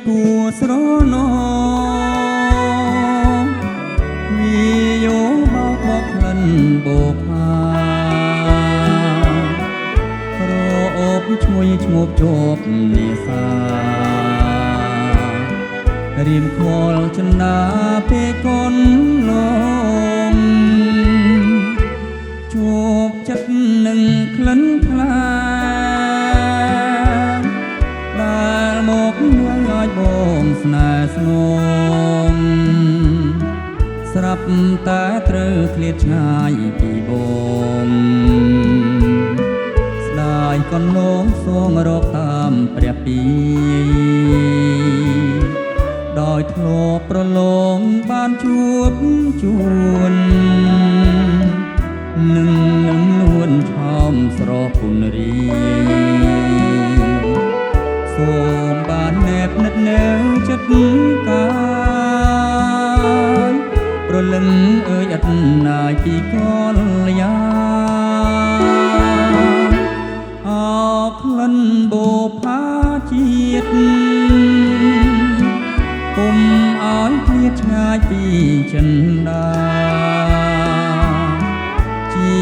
គួស្រណងវាយោបោកបកក្លិនបោកហាប្រអប់ឈ្ងុយឈ្មោកជាប់នេសារៀមខលចិនដាពេលកូនលំជួបចិត្តនឹងក្លិនខ្លាដែលមកនួងឲ្យបងស្នេហ៍ស្នងស្រាប់តែត្រូវឃ្លាតឆ្ងាយពីបងស្ដាយកូនលងសងរកតាមព្រះពីដោយធ្លាប់ប្រឡងបានជួបជួននឹងលួនឆោមស្រស់ពុនរីសូមបានណែបនិតនៅចិត្តកាយប្រលឹងអើយអត់ណាយពីកលយាអោក្លិនបោផាជាតិគុំឲ្យឃ្លាតឆ្ងាយពីចិនដាជា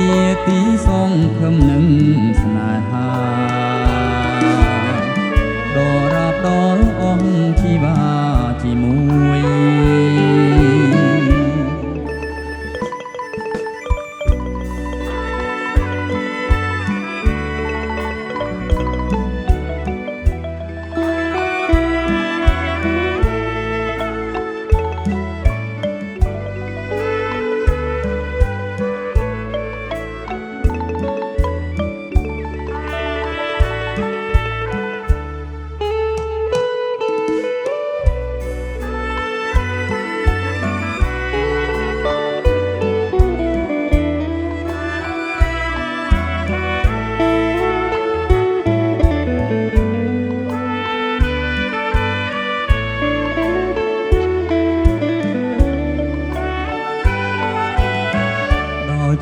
ទីសងខឹមនឹងស្នេហាដរាបដល់អស់ជីវាជាមួយ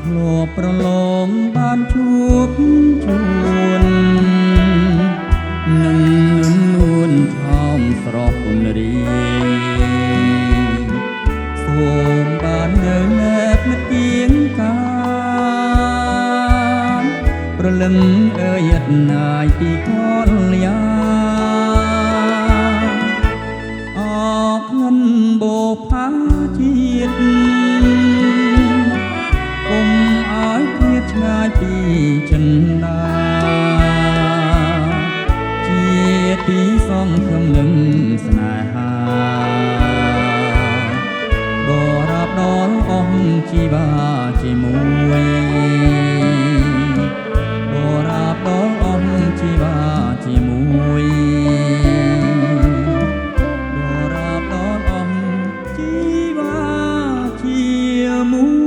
ធ្លាប់ប្រឡងបានជួបជួននឹងលួនឆោមស្រស់ពុនរីសូមបាននៅណែបនិតទៀងកាប្រលឹងអើយអត់ណាយពីកលយាអក្លិនបោផាជាតិគុំឲ្យឃ្លាតឆ្ងាយពីចិនដាជាទីសងខឹមនឹងស្នេហាដរាបដល់អស់ជីវាជាមួយដរាបដល់អស់ជីវាជាមួយដរាបដល់អស់ជីវាជាមួយ